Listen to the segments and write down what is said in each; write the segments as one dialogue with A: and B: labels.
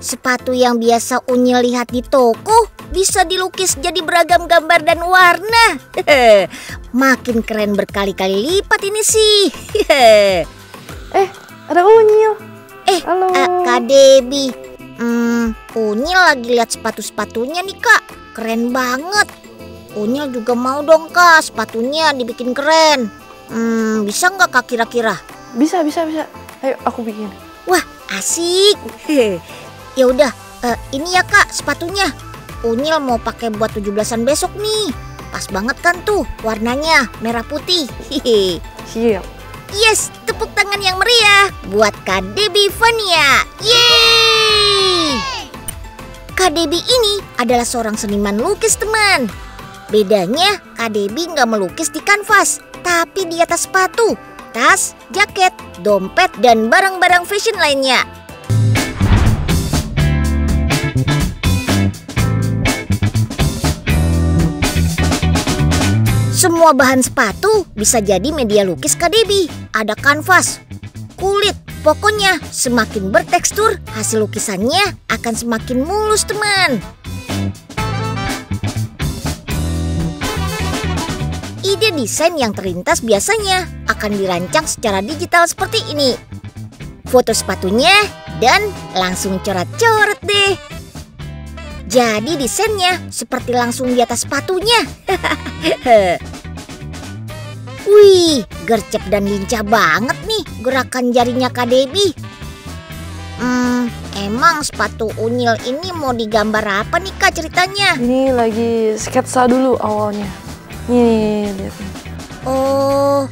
A: sepatu yang biasa Unyil lihat di toko bisa dilukis jadi beragam gambar dan warna. Makin keren berkali-kali lipat ini sih.
B: Ada Unyil. Halo.
A: Kak Debbie. Unyil lagi lihat sepatu-sepatunya nih Kak. Keren banget. Unyil juga mau dong Kak sepatunya dibikin keren. Bisa nggak Kak kira-kira?
B: Bisa. Ayo aku bikin.
A: Wah asik. Ya udah, ini ya Kak sepatunya. Unyil mau pakai buat 17-an besok nih. Pas banget kan tuh warnanya merah putih.
B: Siap.
A: Yes, tepuk tangan yang meriah buat Kak Debbie Vania. Yeay! Kak Debbie ini adalah seorang seniman lukis teman. Bedanya Kak Debbie nggak melukis di kanvas, tapi di atas sepatu, tas, jaket, dompet, dan barang-barang fashion lainnya. Semua bahan sepatu bisa jadi media lukis Kak Debbie. Ada kanvas, kulit, pokoknya semakin bertekstur, hasil lukisannya akan semakin mulus teman. Ide desain yang terlintas biasanya akan dirancang secara digital seperti ini. Foto sepatunya dan langsung coret-coret deh. Jadi desainnya seperti langsung di atas sepatunya. Wih, gercep dan lincah banget nih gerakan jarinya Kak Debbie. Emang sepatu Unyil ini mau digambar apa nih Kak ceritanya?
B: Ini lagi sketsa dulu awalnya. Nih, lihat nih.
A: Oh,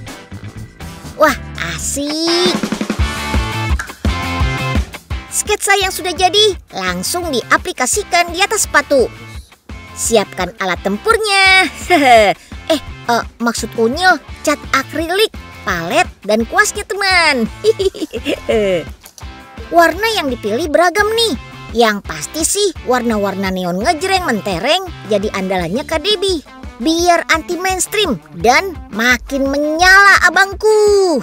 A: wah asik. Sketsa yang sudah jadi langsung diaplikasikan di atas sepatu. Siapkan alat tempurnya. Maksud Unyil cat akrilik, palet, dan kuasnya teman. Warna yang dipilih beragam nih. Yang pasti sih warna-warna neon ngejreng mentereng jadi andalannya Kak Debbie. Biar anti mainstream dan makin menyala abangku.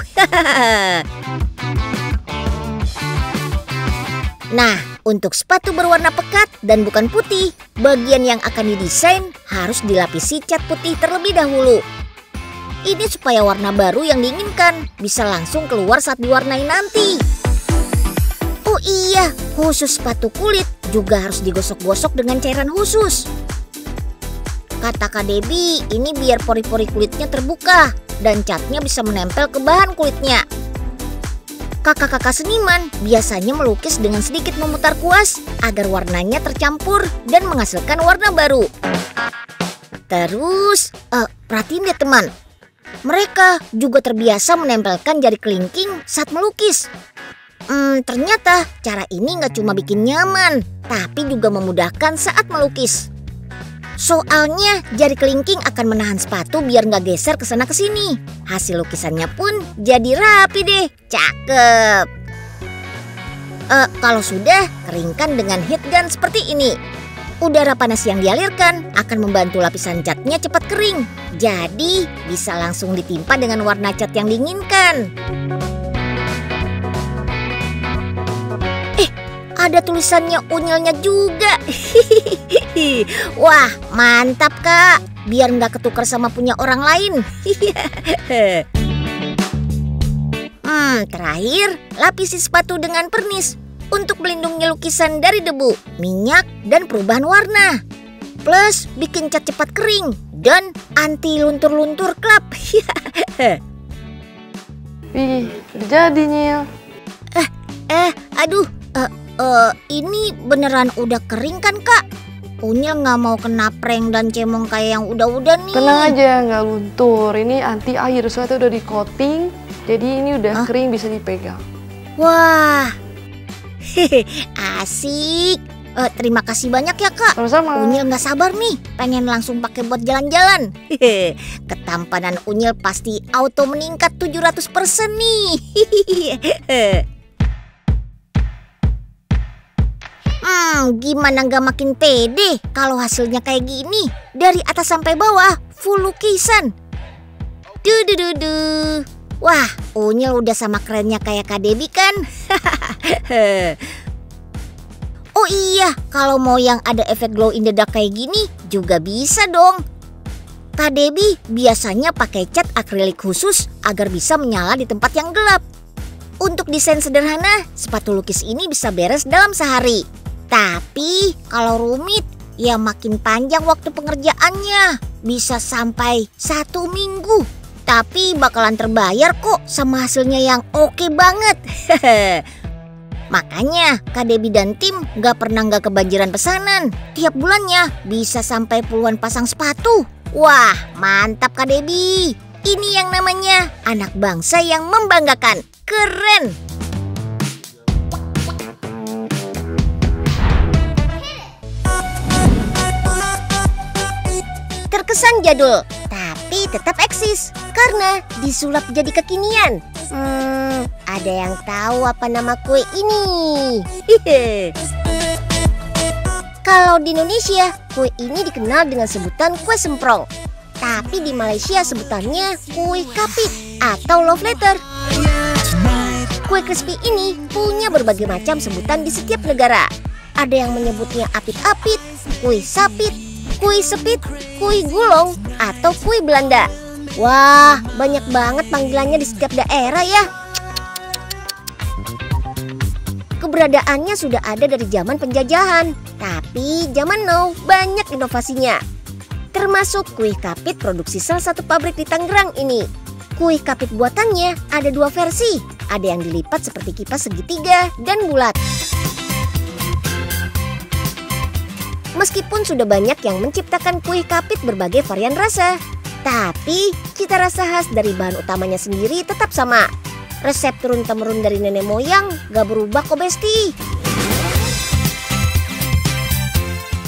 A: Nah, untuk sepatu berwarna pekat dan bukan putih, bagian yang akan didesain harus dilapisi cat putih terlebih dahulu. Ini supaya warna baru yang diinginkan bisa langsung keluar saat diwarnai nanti. Oh iya, khusus sepatu kulit juga harus digosok-gosok dengan cairan khusus. Kata Kak Debbie, ini biar pori-pori kulitnya terbuka dan catnya bisa menempel ke bahan kulitnya. Kakak-kakak seniman biasanya melukis dengan sedikit memutar kuas agar warnanya tercampur dan menghasilkan warna baru. Terus, perhatiin deh teman. Mereka juga terbiasa menempelkan jari kelingking saat melukis. Ternyata cara ini nggak cuma bikin nyaman, tapi juga memudahkan saat melukis. Soalnya jari kelingking akan menahan sepatu biar nggak geser ke sana ke sini. Hasil lukisannya pun jadi rapi deh, cakep. Kalau sudah, keringkan dengan heat gun seperti ini. Udara panas yang dialirkan akan membantu lapisan catnya cepat kering. Jadi bisa langsung ditimpa dengan warna cat yang diinginkan. Ada tulisannya Unyilnya juga. Wah, mantap Kak. Biar nggak ketukar sama punya orang lain. Terakhir, lapisi sepatu dengan pernis untuk melindungi lukisan dari debu, minyak, dan perubahan warna. Plus, bikin cat cepat kering dan anti luntur-luntur klap.
B: Wih, udah jadi Nyil.
A: Aduh. Ini beneran udah kering kan Kak? Unyil nggak mau kena prank dan cemong kayak yang udah-udah nih.
B: Tenang aja, nggak luntur. Ini anti air, soalnya udah di coating. Jadi ini udah kering, bisa dipegang.
A: Wah, asik. Terima kasih banyak ya Kak.
B: Sama-sama.
A: Unyil nggak sabar nih, pengen langsung pakai buat jalan-jalan. Ketampanan Unyil pasti auto meningkat 700% nih. Gimana nggak makin pede kalau hasilnya kayak gini. Dari atas sampai bawah full lukisan. Wah, Unyil udah sama kerennya kayak Kak Debbie kan? Oh iya, kalau mau yang ada efek glow in the dark kayak gini juga bisa dong. Kak Debbie biasanya pakai cat akrilik khusus agar bisa menyala di tempat yang gelap. Untuk desain sederhana, sepatu lukis ini bisa beres dalam sehari. Tapi kalau rumit, ya makin panjang waktu pengerjaannya. Bisa sampai 1 minggu. Tapi bakalan terbayar kok sama hasilnya yang oke banget. Makanya Kak Debbie dan tim gak pernah gak kebanjiran pesanan. Tiap bulannya bisa sampai puluhan pasang sepatu. Wah, mantap Kak Debbie. Ini yang namanya anak bangsa yang membanggakan. Keren. Terkesan jadul, tapi tetap eksis karena disulap jadi kekinian. Ada yang tahu apa nama kue ini? Kalau di Indonesia, kue ini dikenal dengan sebutan kue semprong. Tapi di Malaysia sebutannya kue kapit atau love letter. Kue crispy ini punya berbagai macam sebutan di setiap negara. Ada yang menyebutnya apit-apit, kue sapit, kue sepit, kue gulung, atau kue Belanda. Wah, banyak banget panggilannya di setiap daerah ya. Keberadaannya sudah ada dari zaman penjajahan, tapi zaman now banyak inovasinya. Termasuk kue kapit produksi salah satu pabrik di Tangerang ini. Kue kapit buatannya ada 2 versi, ada yang dilipat seperti kipas segitiga dan bulat. Meskipun sudah banyak yang menciptakan kue kapit berbagai varian rasa, tapi cita rasa khas dari bahan utamanya sendiri tetap sama. Resep turun-temurun dari nenek moyang gak berubah kok Besti.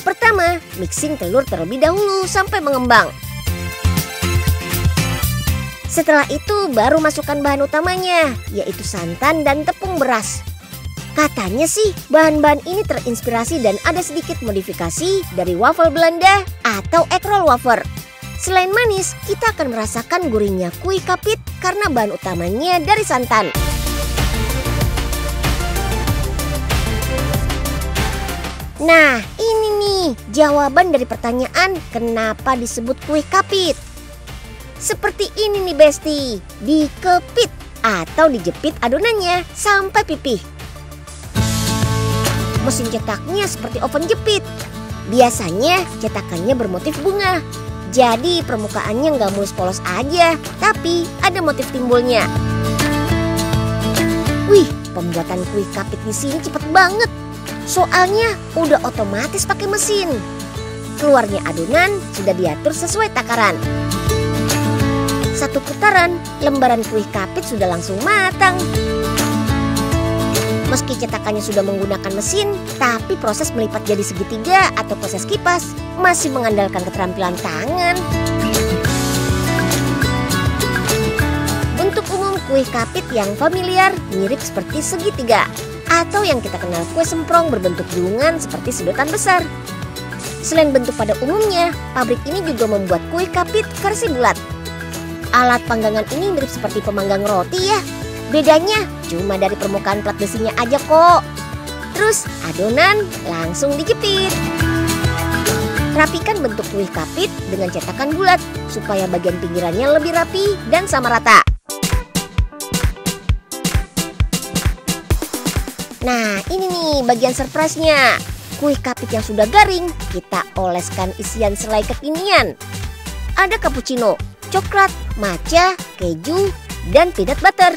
A: Pertama, mixing telur terlebih dahulu sampai mengembang. Setelah itu baru masukkan bahan utamanya, yaitu santan dan tepung beras. Katanya sih bahan-bahan ini terinspirasi dan ada sedikit modifikasi dari waffle Belanda atau egg roll wafer. Selain manis, kita akan merasakan gurihnya kue kapit karena bahan utamanya dari santan. Nah, ini nih jawaban dari pertanyaan kenapa disebut kue kapit. Seperti ini nih Besti, dikepit atau dijepit adonannya sampai pipih. Mesin cetaknya seperti oven jepit. Biasanya cetakannya bermotif bunga. Jadi permukaannya nggak mulus polos aja, tapi ada motif timbulnya. Wih, pembuatan kue kapit di sini cepet banget. Soalnya udah otomatis pakai mesin. Keluarnya adonan sudah diatur sesuai takaran. 1 putaran, lembaran kue kapit sudah langsung matang. Meski cetakannya sudah menggunakan mesin, tapi proses melipat jadi segitiga atau proses kipas masih mengandalkan keterampilan tangan. Bentuk umum kue kapit yang familiar mirip seperti segitiga, atau yang kita kenal kue semprong berbentuk gulungan seperti sedotan besar. Selain bentuk pada umumnya, pabrik ini juga membuat kue kapit versi bulat. Alat panggangan ini mirip seperti pemanggang roti ya. Bedanya cuma dari permukaan plat besinya aja kok. Terus adonan langsung dijepit. Rapikan bentuk kue kapit dengan cetakan bulat supaya bagian pinggirannya lebih rapi dan sama rata. Nah, ini nih bagian surprise-nya. Kue kapit yang sudah garing, kita oleskan isian selai kekinian. Ada cappuccino, coklat, matcha, keju, dan peanut butter.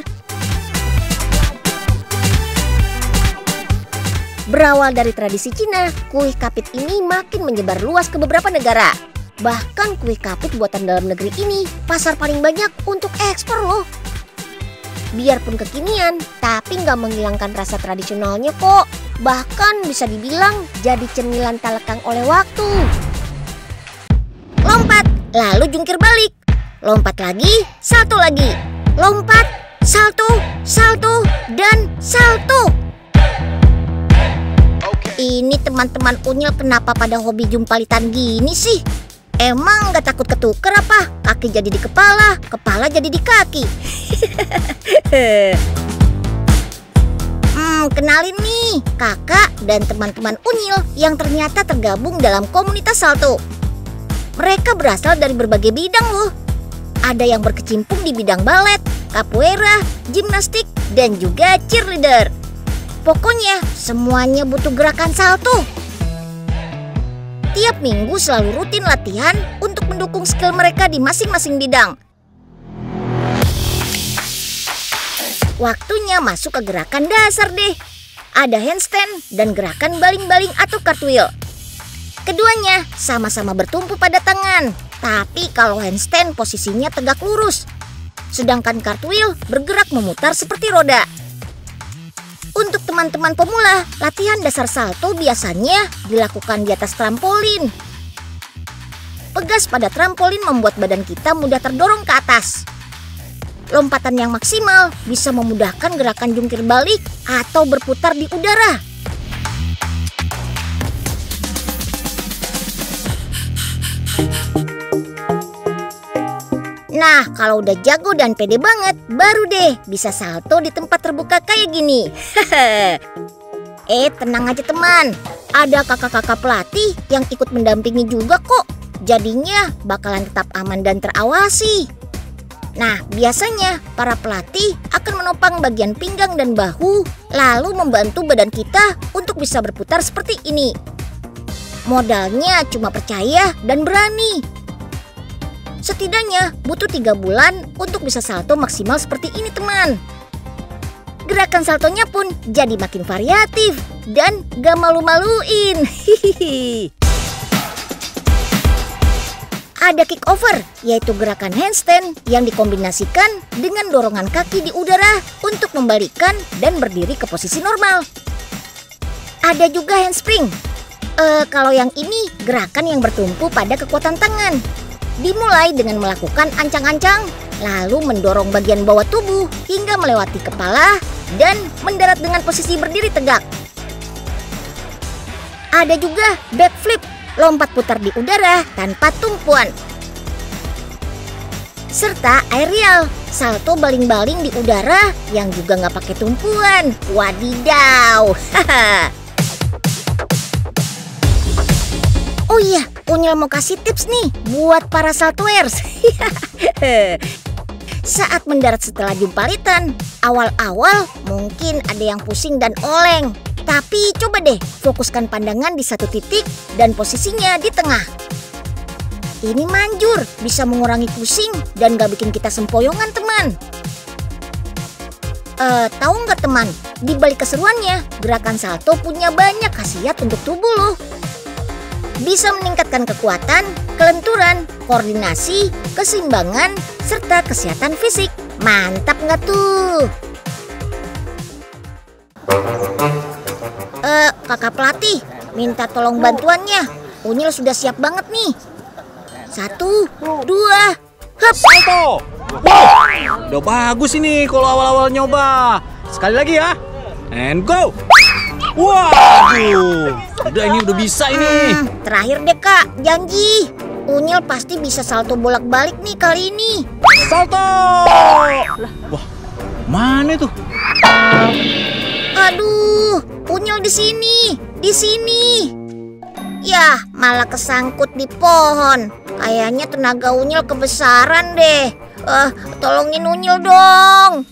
A: Berawal dari tradisi Cina, kue kapit ini makin menyebar luas ke beberapa negara. Bahkan kue kapit buatan dalam negeri ini pasar paling banyak untuk ekspor loh. Biarpun kekinian, tapi nggak menghilangkan rasa tradisionalnya kok. Bahkan bisa dibilang jadi cemilan tak lekang oleh waktu. Lompat, lalu jungkir balik. Lompat lagi, salto lagi. Lompat, salto, salto, dan salto. Ini teman-teman Unyil kenapa pada hobi jumpalitan gini sih? Emang gak takut ketuker apa? Kaki jadi di kepala, kepala jadi di kaki. Kenalin nih, kakak dan teman-teman Unyil yang ternyata tergabung dalam komunitas salto. Mereka berasal dari berbagai bidang loh. Ada yang berkecimpung di bidang balet, capoeira, gimnastik, dan juga cheerleader. Pokoknya semuanya butuh gerakan salto. Tiap minggu selalu rutin latihan untuk mendukung skill mereka di masing-masing bidang. Waktunya masuk ke gerakan dasar deh. Ada handstand dan gerakan baling-baling atau cartwheel. Keduanya sama-sama bertumpu pada tangan. Tapi kalau handstand posisinya tegak lurus. Sedangkan cartwheel bergerak memutar seperti roda. Untuk teman-teman pemula, latihan dasar salto biasanya dilakukan di atas trampolin. Pegas pada trampolin membuat badan kita mudah terdorong ke atas. Lompatan yang maksimal bisa memudahkan gerakan jungkir balik atau berputar di udara. Nah, kalau udah jago dan pede banget, baru deh bisa salto di tempat terbuka kayak gini. Tenang aja teman, ada kakak-kakak pelatih yang ikut mendampingi juga kok. Jadinya bakalan tetap aman dan terawasi. Nah, biasanya para pelatih akan menopang bagian pinggang dan bahu, lalu membantu badan kita untuk bisa berputar seperti ini. Modalnya cuma percaya dan berani. Setidaknya butuh 3 bulan untuk bisa salto maksimal seperti ini teman. Gerakan saltonya pun jadi makin variatif dan gak malu-maluin. Ada kick over, yaitu gerakan handstand yang dikombinasikan dengan dorongan kaki di udara untuk membalikan dan berdiri ke posisi normal. Ada juga handspring. Kalau yang ini gerakan yang bertumpu pada kekuatan tangan. Dimulai dengan melakukan ancang-ancang, lalu mendorong bagian bawah tubuh hingga melewati kepala dan mendarat dengan posisi berdiri tegak. Ada juga backflip, lompat putar di udara tanpa tumpuan. Serta aerial, salto baling-baling di udara yang juga nggak pakai tumpuan. Wadidaw! Oh iya, Unyil mau kasih tips nih buat para saltoers. Saat mendarat setelah jumpalitan, awal-awal mungkin ada yang pusing dan oleng. Tapi coba deh fokuskan pandangan di satu titik dan posisinya di tengah. Ini manjur, bisa mengurangi pusing dan gak bikin kita sempoyongan teman. Tahu nggak teman, di balik keseruannya, gerakan salto punya banyak khasiat untuk tubuh loh. Bisa meningkatkan kekuatan, kelenturan, koordinasi, keseimbangan, serta kesehatan fisik. Mantap nggak tuh? Kakak pelatih, minta tolong bantuannya. Unyil sudah siap banget nih. 1, 2, hop!
C: Salto! Wow, udah bagus ini kalau awal-awal nyoba. Sekali lagi ya. And go! Waduh, udah ini udah bisa ini.
A: Terakhir deh kak, janji. Unyil pasti bisa salto bolak-balik nih kali ini.
C: Salto! Wah, mana itu?
A: Aduh, Unyil di sini, di sini. Yah, malah kesangkut di pohon. Kayaknya tenaga Unyil kebesaran deh. Tolongin Unyil dong.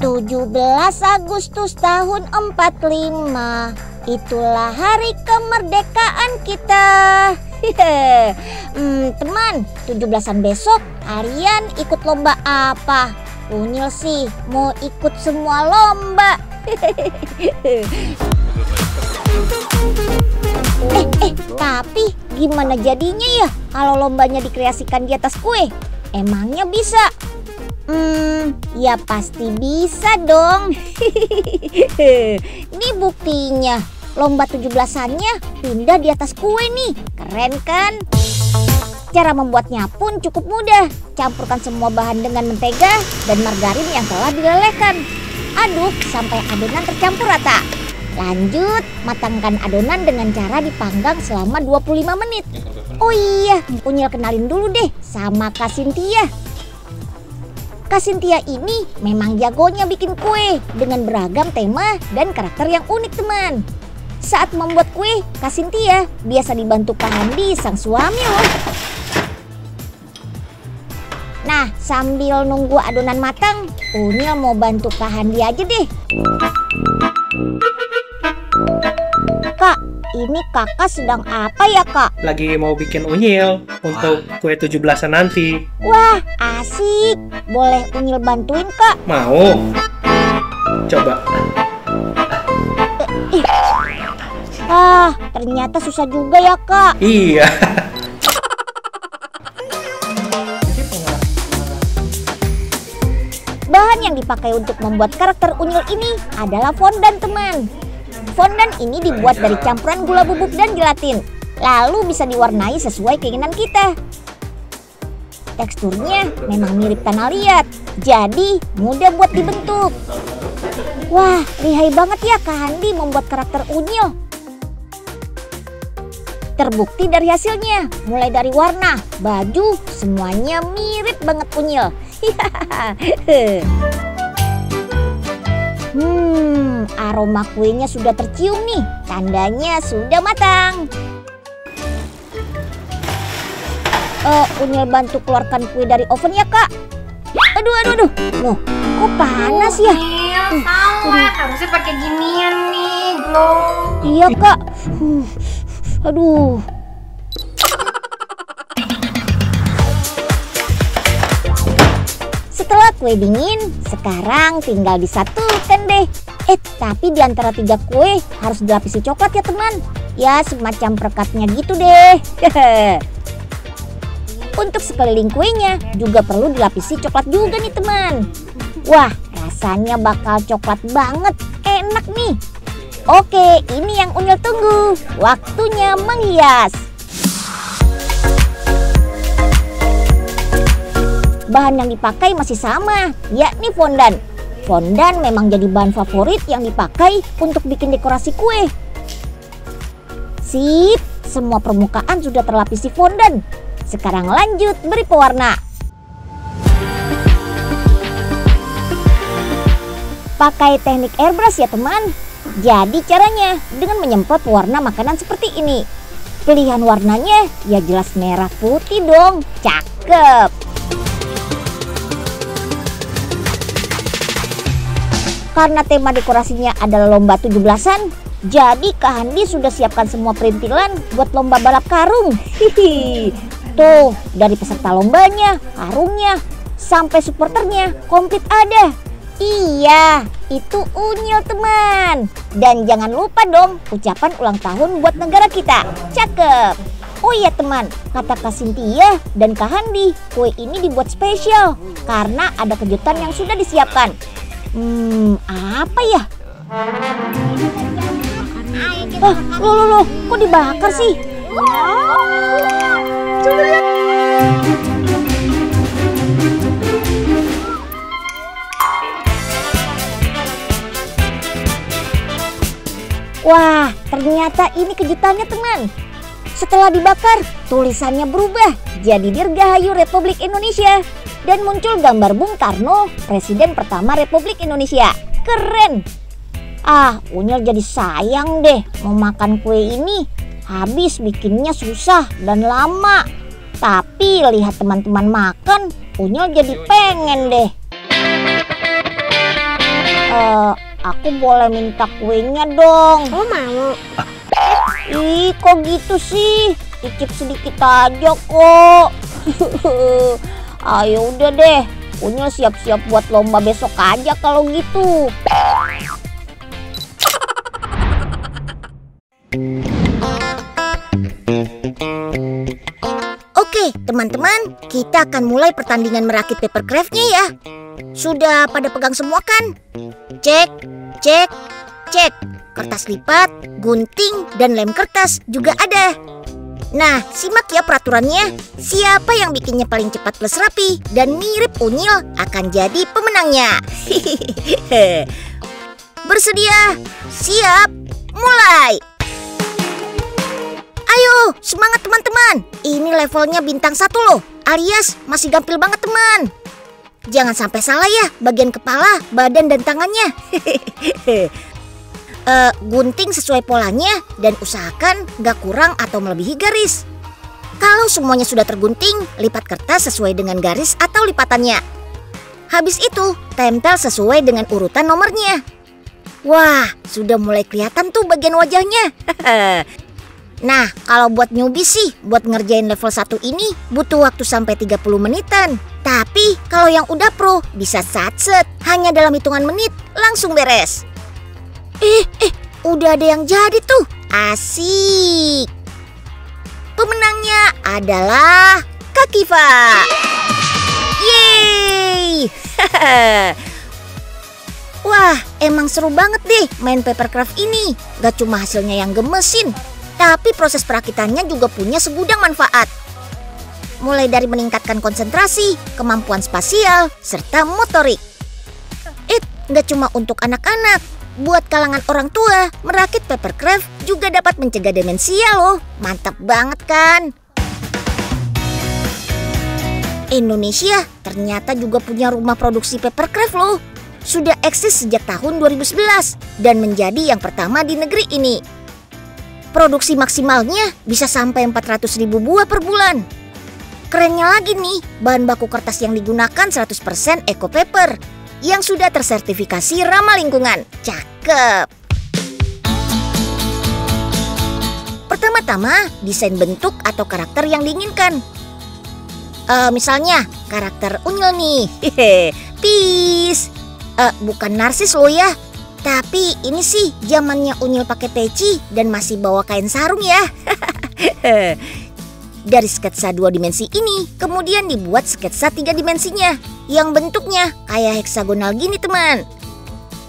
A: 17 Agustus tahun 45, itulah hari kemerdekaan kita. Teman, 17-an besok kalian ikut lomba apa? Unyil sih mau ikut semua lomba. Tapi gimana jadinya ya kalau lombanya dikreasikan di atas kue? Emangnya bisa? Ya pasti bisa dong. Ini buktinya, lomba 17-annya pindah di atas kue nih. Keren kan? Cara membuatnya pun cukup mudah. Campurkan semua bahan dengan mentega dan margarin yang telah dilelehkan. Aduk sampai adonan tercampur rata. Lanjut, matangkan adonan dengan cara dipanggang selama 25 menit. Oh iya, Unyil kenalin dulu deh sama Kak Cynthia. Kak Cynthia ini memang jagonya bikin kue dengan beragam tema dan karakter yang unik teman. Saat membuat kue, Kak Cynthia biasa dibantu Kak Handi sang suami loh. Nah, sambil nunggu adonan matang, Unyil mau bantu Kak Handi aja deh. Kak, ini kakak sedang apa ya kak?
D: Lagi mau bikin unyil untuk kue 17-an nanti.
A: Wah, asik. Boleh Unyil bantuin kak?
D: Mau? Coba.
A: Ternyata susah juga ya kak.
D: Iya.
A: Bahan yang dipakai untuk membuat karakter Unyil ini adalah fondant teman. Fondant ini dibuat dari campuran gula bubuk dan gelatin. Lalu bisa diwarnai sesuai keinginan kita. Teksturnya memang mirip tanah liat, jadi mudah buat dibentuk. Wah, lihai banget ya Kak Handi membuat karakter Unyil. Terbukti dari hasilnya, mulai dari warna, baju, semuanya mirip banget Unyil. Aroma kuenya sudah tercium nih, tandanya sudah matang. Unyil bantu keluarkan kue dari oven ya kak. Aduh, loh kok panas ya?
E: Salah, harusnya pakai ginian nih, glow.
A: Iya kak. Aduh. Setelah kue dingin, sekarang tinggal disatukan deh. Tapi di antara 3 kue harus dilapisi coklat ya teman. Ya semacam perekatnya gitu deh. Untuk sekeliling kuenya juga perlu dilapisi coklat juga nih teman. Wah, rasanya bakal coklat banget. Enak nih. Oke, ini yang Unyil tunggu. Waktunya menghias. Bahan yang dipakai masih sama, yakni fondant. Fondant memang jadi bahan favorit yang dipakai untuk bikin dekorasi kue. Sip, semua permukaan sudah terlapisi fondant. Sekarang lanjut beri pewarna. Pakai teknik airbrush ya teman. Jadi caranya dengan menyemprot pewarna makanan seperti ini. Pilihan warnanya ya jelas merah putih dong. Cakep. Karena tema dekorasinya adalah lomba 17-an, jadi Kak Handi sudah siapkan semua perintilan buat lomba balap karung. Tuh, dari peserta lombanya, karungnya, sampai supporternya komplit ada. Iya, itu Unyil teman. Dan jangan lupa dong ucapan ulang tahun buat negara kita. Cakep. Oh iya teman, kata Kak Cynthia dan Kak Handi, kue ini dibuat spesial karena ada kejutan yang sudah disiapkan. Apa ya? Loh, kok dibakar sih? Coba lihat. Wah, ternyata ini kejutannya teman. Setelah dibakar, tulisannya berubah jadi Dirgahayu Republik Indonesia. Dan muncul gambar Bung Karno, Presiden pertama Republik Indonesia. Keren! Unyil jadi sayang deh mau makan kue ini. Habis bikinnya susah dan lama. Tapi lihat teman-teman makan, Unyil jadi pengen deh. Aku boleh minta kuenya dong.
E: Oh mau?
A: Ih, kok gitu sih? Icip sedikit aja kok. Ayo udah deh, Unyil siap-siap buat lomba besok aja kalau gitu. Oke teman-teman, kita akan mulai pertandingan merakit papercraftnya ya. Sudah pada pegang semua kan? Cek. Kertas lipat, gunting, dan lem kertas juga ada. Nah, simak ya peraturannya. Siapa yang bikinnya paling cepat plus rapi dan mirip Unyil akan jadi pemenangnya. Bersedia? Siap? Mulai! Ayo, Ayo, semangat teman-teman. Ini levelnya bintang 1 loh, alias masih gampil banget teman. Jangan sampai salah ya bagian kepala, badan, dan tangannya. Gunting sesuai polanya dan usahakan gak kurang atau melebihi garis. Kalau semuanya sudah tergunting, lipat kertas sesuai dengan garis atau lipatannya. Habis itu, tempel sesuai dengan urutan nomornya. Wah, sudah mulai kelihatan tuh bagian wajahnya. Nah, kalau buat newbie sih, buat ngerjain level 1 ini butuh waktu sampai 30 menitan. Tapi kalau yang udah pro, bisa satset, hanya dalam hitungan menit langsung beres. Udah ada yang jadi tuh. Asik. Pemenangnya adalah Kak Kiva. Yeay. Wah, emang seru banget deh main papercraft ini. Gak cuma hasilnya yang gemesin, tapi proses perakitannya juga punya segudang manfaat. Mulai dari meningkatkan konsentrasi, kemampuan spasial, serta motorik. Gak cuma untuk anak-anak. Buat kalangan orang tua, merakit papercraft juga dapat mencegah demensia loh. Mantap banget kan? Indonesia ternyata juga punya rumah produksi papercraft loh. Sudah eksis sejak tahun 2011 dan menjadi yang pertama di negeri ini. Produksi maksimalnya bisa sampai 400.000 buah per bulan. Kerennya lagi nih, bahan baku kertas yang digunakan 100% eco paper yang sudah tersertifikasi ramah lingkungan. Cakep. Pertama-tama, desain bentuk atau karakter yang diinginkan. Misalnya, karakter unyil nih. Peace. Bukan narsis loh ya. Tapi ini sih zamannya unyil pakai peci dan masih bawa kain sarung ya. Dari sketsa 2 dimensi ini, kemudian dibuat sketsa 3 dimensinya yang bentuknya kayak heksagonal gini teman.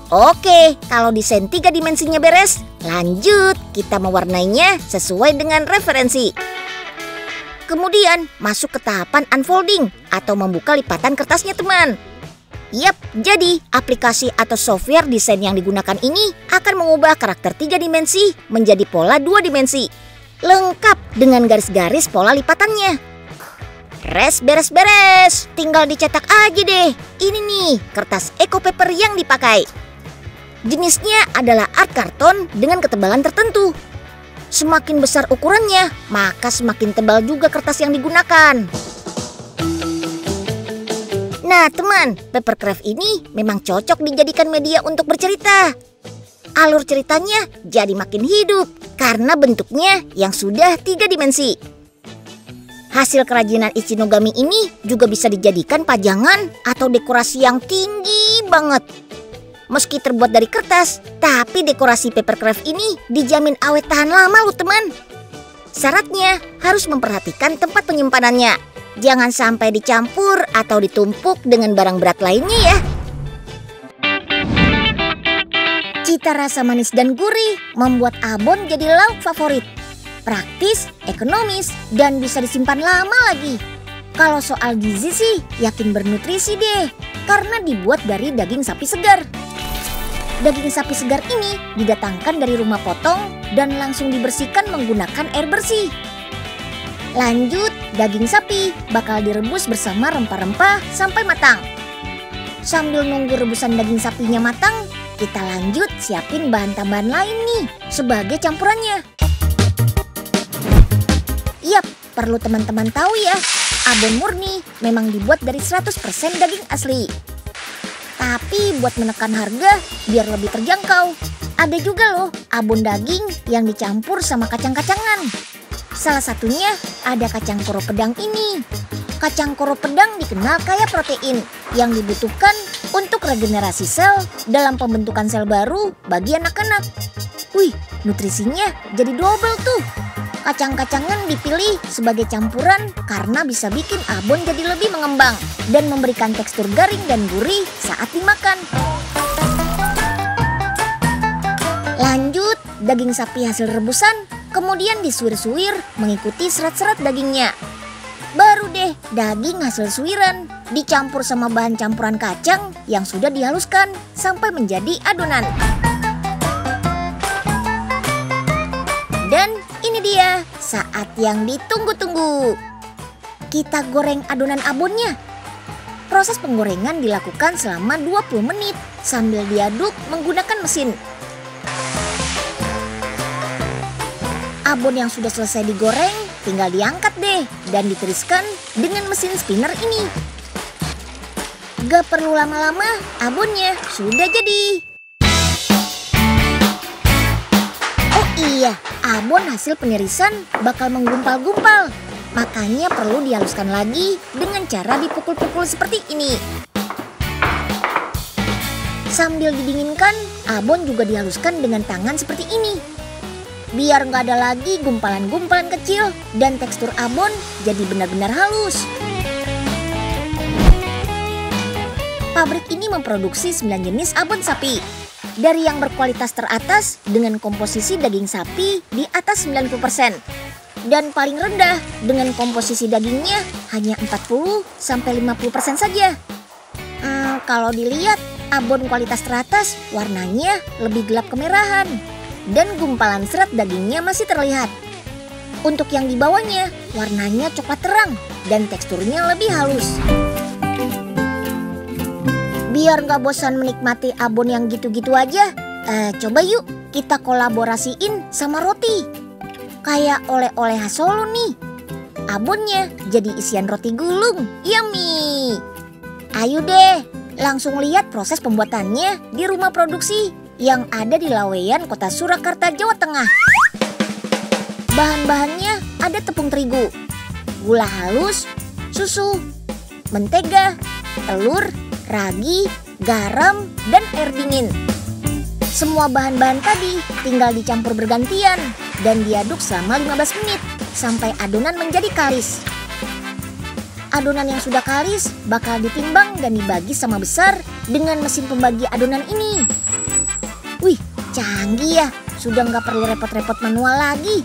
A: Oke, kalau desain 3 dimensinya beres, lanjut kita mewarnainya sesuai dengan referensi. Kemudian masuk ke tahapan unfolding atau membuka lipatan kertasnya teman. Yap, jadi aplikasi atau software desain yang digunakan ini akan mengubah karakter 3 dimensi menjadi pola 2 dimensi. Lengkap dengan garis-garis pola lipatannya. Beres, tinggal dicetak aja deh. Ini nih kertas eco paper yang dipakai. Jenisnya adalah art karton dengan ketebalan tertentu. Semakin besar ukurannya, maka semakin tebal juga kertas yang digunakan. Nah teman, papercraft ini memang cocok dijadikan media untuk bercerita. Alur ceritanya jadi makin hidup karena bentuknya yang sudah 3 dimensi. Hasil kerajinan Ichinogami ini juga bisa dijadikan pajangan atau dekorasi yang tinggi banget. Meski terbuat dari kertas, tapi dekorasi papercraft ini dijamin awet tahan lama loh teman. Syaratnya harus memperhatikan tempat penyimpanannya. Jangan sampai dicampur atau ditumpuk dengan barang berat lainnya ya. Cita rasa manis dan gurih membuat abon jadi lauk favorit. Praktis, ekonomis, dan bisa disimpan lama lagi. Kalau soal gizi sih yakin bernutrisi deh, karena dibuat dari daging sapi segar. Daging sapi segar ini didatangkan dari rumah potong dan langsung dibersihkan menggunakan air bersih. Lanjut, daging sapi bakal direbus bersama rempah-rempah sampai matang. Sambil nunggu rebusan daging sapinya matang, kita lanjut siapin bahan tambahan lain nih sebagai campurannya. Yap, perlu teman-teman tahu ya, abon murni memang dibuat dari 100% daging asli. Tapi buat menekan harga biar lebih terjangkau, ada juga loh abon daging yang dicampur sama kacang-kacangan. Salah satunya ada kacang koro pedang ini. Kacang koro pedang dikenal kaya protein yang dibutuhkan untuk regenerasi sel dalam pembentukan sel baru bagi anak-anak. Wih, nutrisinya jadi double tuh. Kacang-kacangan dipilih sebagai campuran karena bisa bikin abon jadi lebih mengembang dan memberikan tekstur garing dan gurih saat dimakan. Lanjut, daging sapi hasil rebusan kemudian disuir-suir mengikuti serat-serat dagingnya. Baru deh daging hasil suiran dicampur sama bahan campuran kacang yang sudah dihaluskan sampai menjadi adonan. Dan ini dia saat yang ditunggu-tunggu. Kita goreng adonan abonnya. Proses penggorengan dilakukan selama 20 menit sambil diaduk menggunakan mesin. Abon yang sudah selesai digoreng tinggal diangkat deh dan ditiriskan dengan mesin spinner ini. Gak perlu lama-lama, abonnya sudah jadi. Oh iya, abon hasil penirisan bakal menggumpal-gumpal. Makanya perlu dihaluskan lagi dengan cara dipukul-pukul seperti ini. Sambil didinginkan, abon juga dihaluskan dengan tangan seperti ini. Biar nggak ada lagi gumpalan-gumpalan kecil dan tekstur abon jadi benar-benar halus. Pabrik ini memproduksi 9 jenis abon sapi. Dari yang berkualitas teratas dengan komposisi daging sapi di atas 90%. Dan paling rendah dengan komposisi dagingnya hanya 40-50% saja. Kalau dilihat, abon kualitas teratas warnanya lebih gelap kemerahan. Dan gumpalan serat dagingnya masih terlihat. Untuk yang di bawahnya, warnanya coklat terang dan teksturnya lebih halus. Biar nggak bosan menikmati abon yang gitu-gitu aja, coba yuk kita kolaborasiin sama roti. Kayak oleh-oleh khas Solo nih. Abonnya jadi isian roti gulung, yummy. Ayo deh, langsung lihat proses pembuatannya di rumah produksi yang ada di Laweyan, Kota Surakarta, Jawa Tengah. Bahan-bahannya ada tepung terigu, gula halus, susu, mentega, telur, ragi, garam, dan air dingin. Semua bahan-bahan tadi tinggal dicampur bergantian dan diaduk selama 15 menit sampai adonan menjadi kalis. Adonan yang sudah kalis bakal ditimbang dan dibagi sama besar dengan mesin pembagi adonan ini. Wih, canggih ya, sudah nggak perlu repot-repot manual lagi.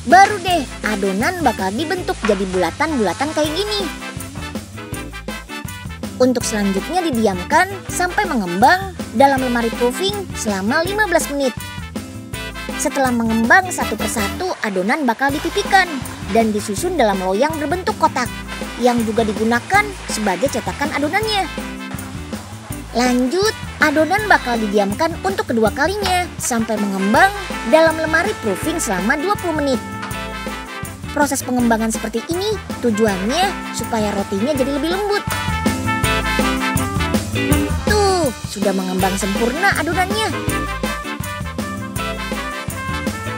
A: Baru deh, adonan bakal dibentuk jadi bulatan-bulatan kayak gini. Untuk selanjutnya didiamkan sampai mengembang dalam lemari proofing selama 15 menit. Setelah mengembang satu persatu, adonan bakal dipipihkan dan disusun dalam loyang berbentuk kotak yang juga digunakan sebagai cetakan adonannya. Lanjut, adonan bakal didiamkan untuk kedua kalinya sampai mengembang dalam lemari proofing selama 20 menit. Proses pengembangan seperti ini tujuannya supaya rotinya jadi lebih lembut. Tuh, sudah mengembang sempurna adonannya.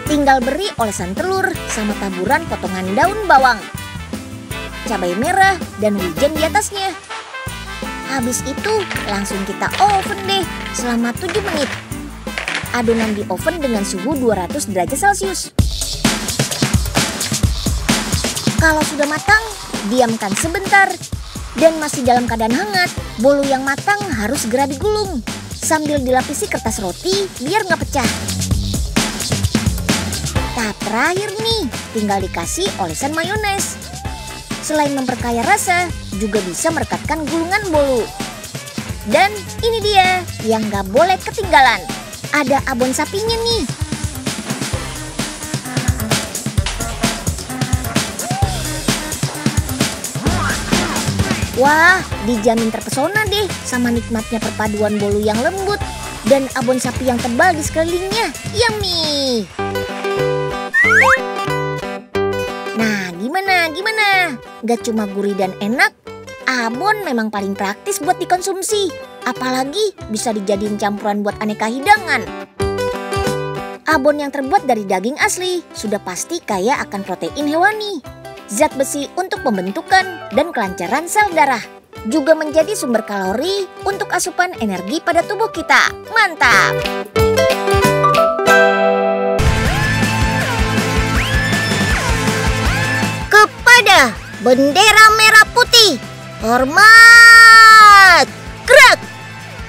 A: Tinggal beri olesan telur sama taburan potongan daun bawang, cabai merah, dan wijen di atasnya. Habis itu langsung kita oven deh selama 7 menit. Adonan di oven dengan suhu 200 derajat Celcius. Kalau sudah matang, diamkan sebentar. Dan masih dalam keadaan hangat, bolu yang matang harus segera digulung sambil dilapisi kertas roti biar nggak pecah. Tahap terakhir nih, tinggal dikasih olesan mayones. Selain memperkaya rasa, juga bisa merekatkan gulungan bolu. Dan ini dia yang nggak boleh ketinggalan. Ada abon sapinya nih. Wah, dijamin terpesona deh sama nikmatnya perpaduan bolu yang lembut dan abon sapi yang tebal di sekelilingnya. Yummy! Nah, gimana? Gak cuma gurih dan enak, abon memang paling praktis buat dikonsumsi. Apalagi bisa dijadiin campuran buat aneka hidangan. Abon yang terbuat dari daging asli sudah pasti kaya akan protein hewani, zat besi untuk pembentukan dan kelancaran sel darah. Juga menjadi sumber kalori untuk asupan energi pada tubuh kita. Mantap! Kepada bendera merah putih, hormat! Gerak!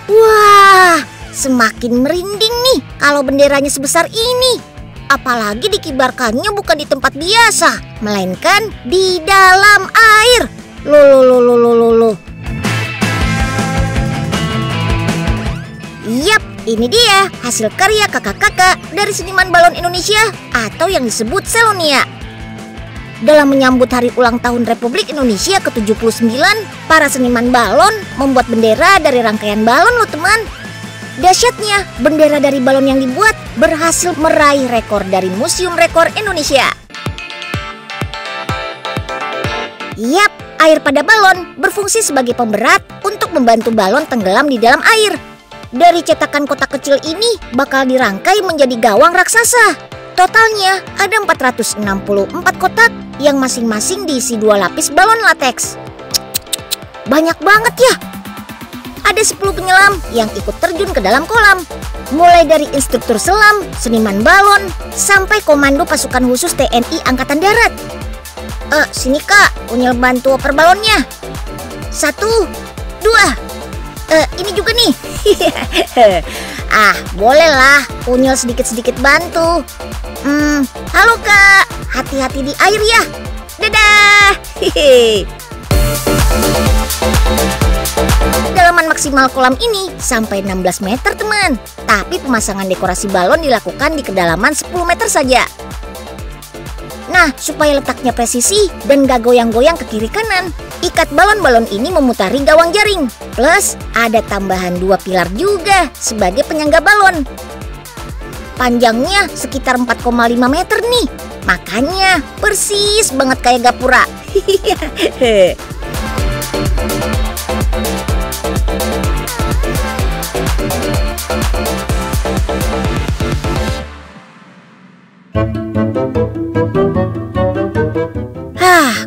A: Wah, semakin merinding nih kalau benderanya sebesar ini. Apalagi dikibarkannya bukan di tempat biasa, melainkan di dalam air. Loh. Yap, Ini dia hasil karya kakak-kakak dari seniman balon Indonesia atau yang disebut Selonia. Dalam menyambut hari ulang tahun Republik Indonesia ke-79, para seniman balon membuat bendera dari rangkaian balon loh teman. Dahsyatnya, bendera dari balon yang dibuat berhasil meraih rekor dari Museum Rekor Indonesia. Yap, air pada balon berfungsi sebagai pemberat untuk membantu balon tenggelam di dalam air. Dari cetakan kotak kecil ini bakal dirangkai menjadi gawang raksasa. Totalnya ada 464 kotak yang masing-masing diisi 2 lapis balon lateks. Banyak banget ya. Ada 10 penyelam yang ikut terjun ke dalam kolam. Mulai dari instruktur selam, seniman balon, sampai komando pasukan khusus TNI Angkatan Darat. Sini kak, Unyil bantu oper balonnya. 1, 2. Ini juga nih. Bolehlah, Unyil sedikit-sedikit bantu. Halo kak, hati-hati di air ya. Dadah. Dalaman maksimal kolam ini sampai 16 meter teman. Tapi pemasangan dekorasi balon dilakukan di kedalaman 10 meter saja. Nah, supaya letaknya presisi dan gak goyang-goyang ke kiri kanan, ikat balon-balon ini memutari gawang jaring. Plus, ada tambahan 2 pilar juga sebagai penyangga balon. Panjangnya sekitar 4,5 meter nih. Makanya persis banget kayak gapura.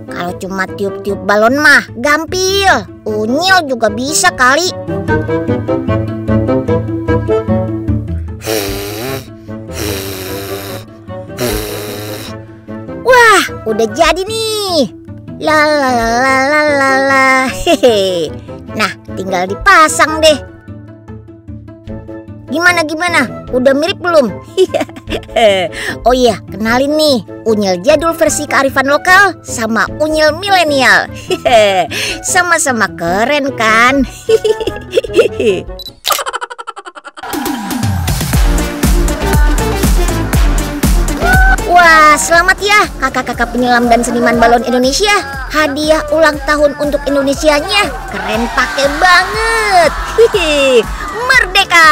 A: Kalau cuma tiup-tiup balon mah gampil. Unyil juga bisa kali. Wah, udah jadi nih. La la la la la la la. Hehe. Nah, tinggal dipasang deh. Gimana? Udah mirip belum? Oh iya, kenalin nih, Unyil jadul versi kearifan lokal sama Unyil milenial. Sama-sama keren kan? Wah, selamat ya kakak-kakak penyelam dan seniman balon Indonesia. Hadiah ulang tahun untuk Indonesianya. Keren pakai banget. Merdeka!